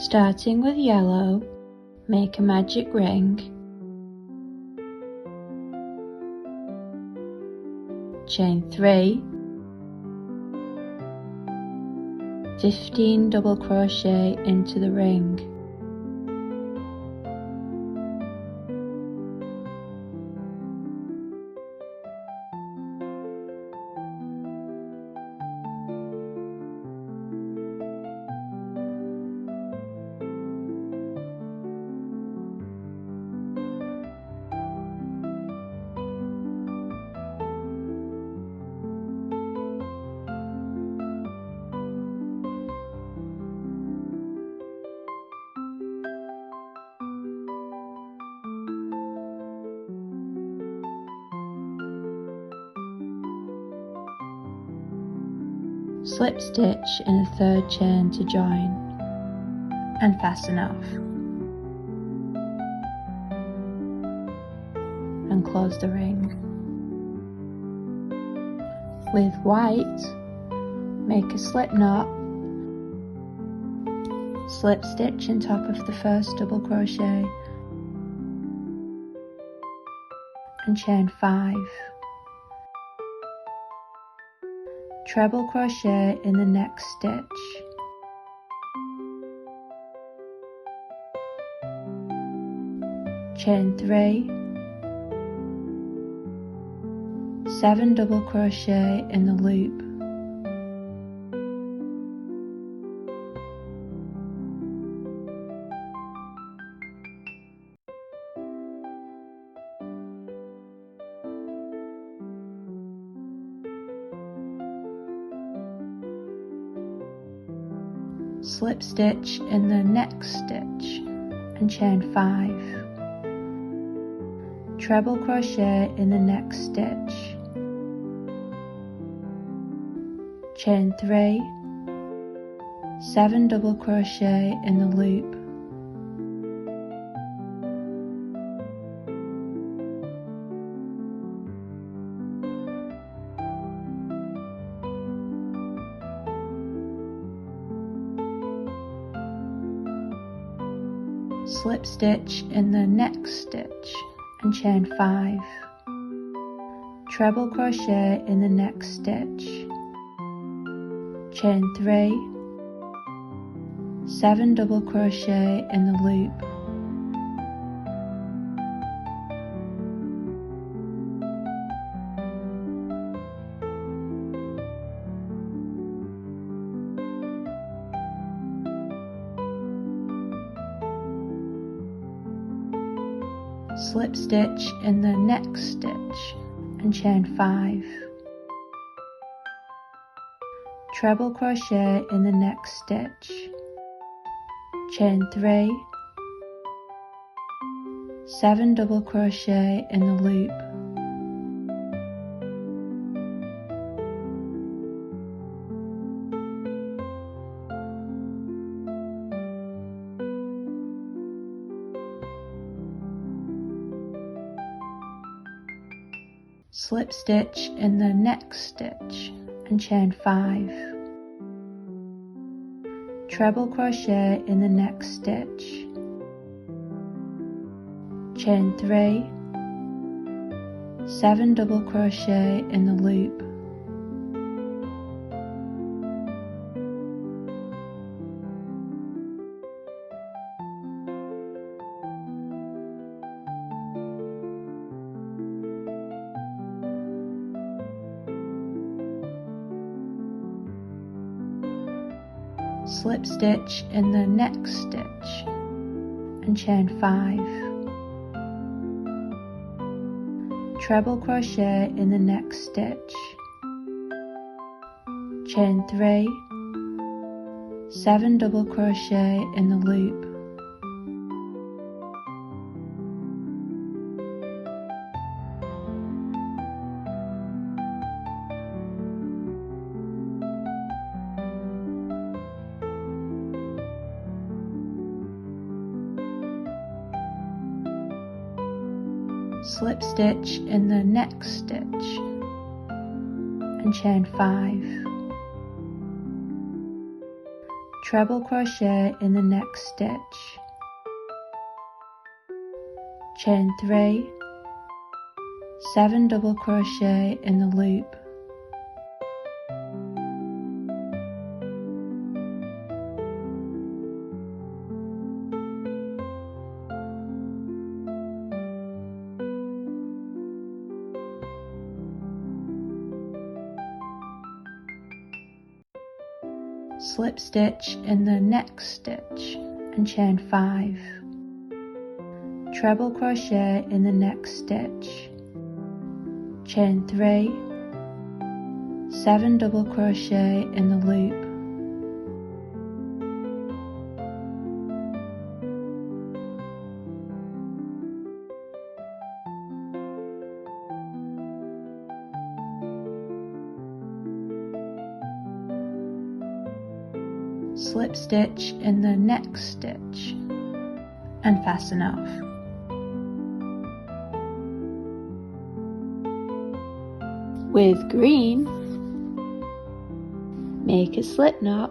Starting with yellow, make a magic ring, chain 3, 15 double crochet into the ring, slip stitch in the third chain to join and fasten off, and close the ring. With white, make a slip knot, slip stitch in top of the first double crochet and chain 5. Treble crochet in the next stitch, chain 3, 7 double crochet in the loop, slip stitch in the next stitch and chain 5, treble crochet in the next stitch, chain 3, 7 double crochet in the loop, slip stitch in the next stitch and chain 5, treble crochet in the next stitch, chain 3, 7 double crochet in the loop, slip stitch in the next stitch and chain 5, treble crochet in the next stitch, chain 3, 7 double crochet in the loop, slip stitch in the next stitch and chain 5, treble crochet in the next stitch, chain 3, 7 double crochet in the loop, slip stitch in the next stitch and chain 5, treble crochet in the next stitch, chain 3, 7 double crochet in the loop, slip stitch in the next stitch and chain 5, treble crochet in the next stitch, chain 3, 7 double crochet in the loop, slip stitch in the next stitch and chain 5, treble crochet in the next stitch, chain 3, 7 double crochet in the loop, slip stitch in the next stitch and fasten off. With green, make a slip knot,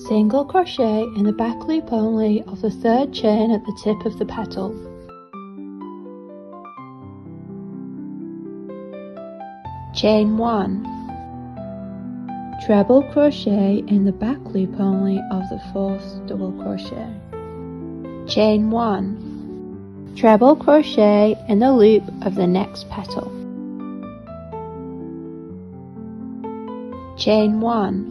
single crochet in the back loop only of the third chain at the tip of the petal, chain 1, treble crochet in the back loop only of the fourth double crochet, chain 1, treble crochet in the loop of the next petal, chain 1,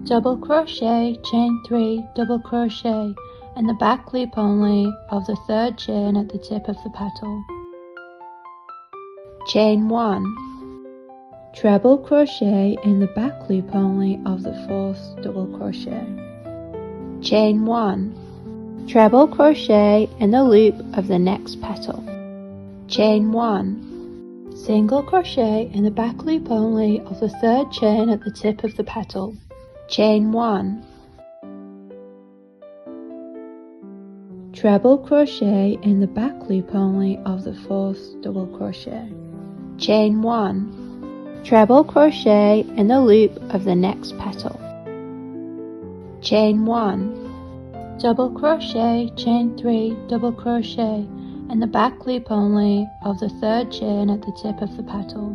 double crochet, chain 3, double crochet in the back loop only of the third chain at the tip of the petal, chain 1, treble crochet in the back loop only of the fourth double crochet, chain 1, treble crochet in the loop of the next petal, chain 1, single crochet in the back loop only of the third chain at the tip of the petal, chain 1, treble crochet in the back loop only of the fourth double crochet, chain 1, treble crochet in the loop of the next petal, chain 1, double crochet, chain 3, double crochet in the back loop only of the third chain at the tip of the petal,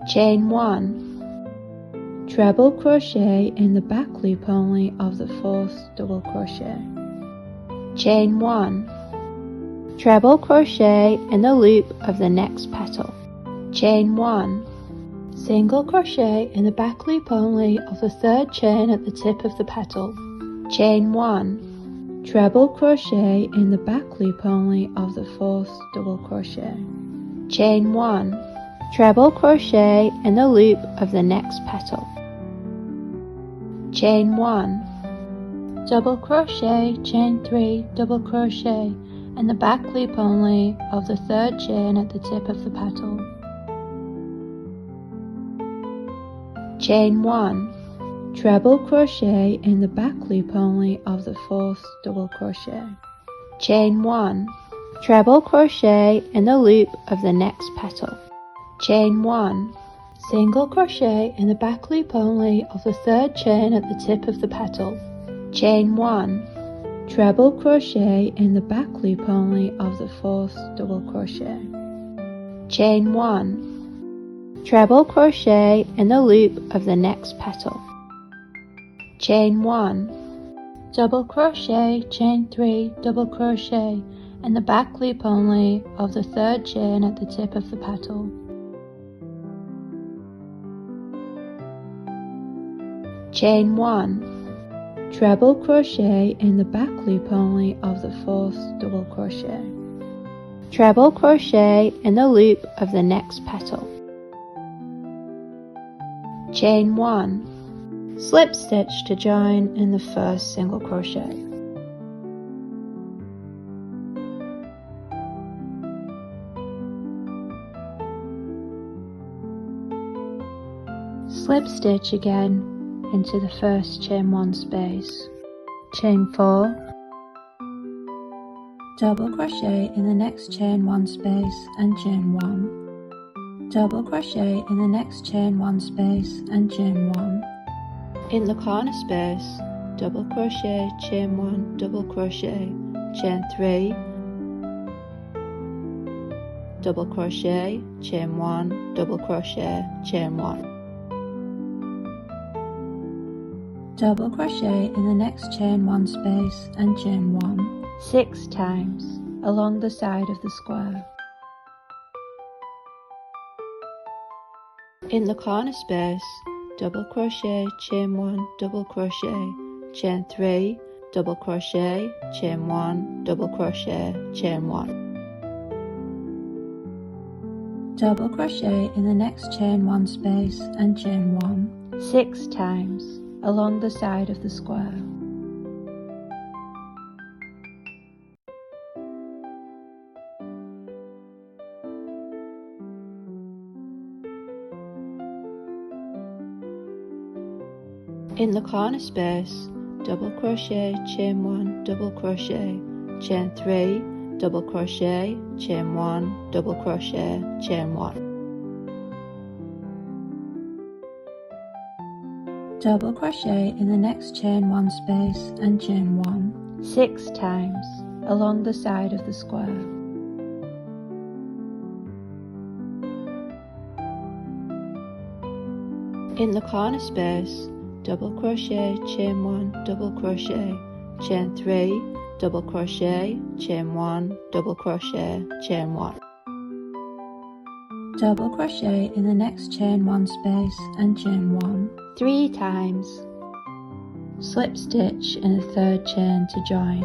chain 1, treble crochet in the back loop only of the fourth double crochet, chain 1, treble crochet in the loop of the next petal, chain 1, single crochet in the back loop only of the third chain at the tip of the petal, chain 1, treble crochet in the back loop only of the fourth double crochet, chain 1, treble crochet in the loop of the next petal, chain 1, double crochet, chain 3, double crochet in the back loop only of the third chain at the tip of the petal, chain 1, treble crochet in the back loop only of the fourth double crochet, chain 1, treble crochet in the loop of the next petal, chain 1, single crochet in the back loop only of the third chain at the tip of the petal, chain 1, treble crochet in the back loop only of the fourth double crochet, chain 1, treble crochet in the loop of the next petal, chain 1, double crochet, chain 3, double crochet in the back loop only of the third chain at the tip of the petal, chain 1, treble crochet in the back loop only of the fourth double crochet, treble crochet in the loop of the next petal, chain 1, slip stitch to join in the first single crochet, slip stitch again into the first chain 1 space, chain 4, double crochet in the next chain 1 space and chain 1, Double crochet in the next chain 1 space and chain 1. In the corner space, double crochet, chain 1, double crochet, chain 3, double crochet, chain 1, double crochet, chain 1. Double crochet in the next chain 1 space and chain 1 6 times along the side of the square. In the corner space, double crochet, chain 1, double crochet, chain 3, double crochet, chain 1, double crochet, chain 1. Double crochet in the next chain 1 space and chain 1 6 times along the side of the square. In the corner space, double crochet, chain 1, double crochet, chain 3, double crochet, chain 1, double crochet, chain 1. Double crochet in the next chain 1 space and chain 1 6 times along the side of the square. In the corner space, double crochet, chain 1, double crochet, chain 3, double crochet, chain 1, double crochet, chain 1. Double crochet in the next chain 1 space and chain 1 3 times. Slip stitch in a third chain to join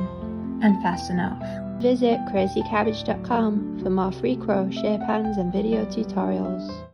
and fasten off. Visit crazycabbage.com for more free crochet patterns and video tutorials.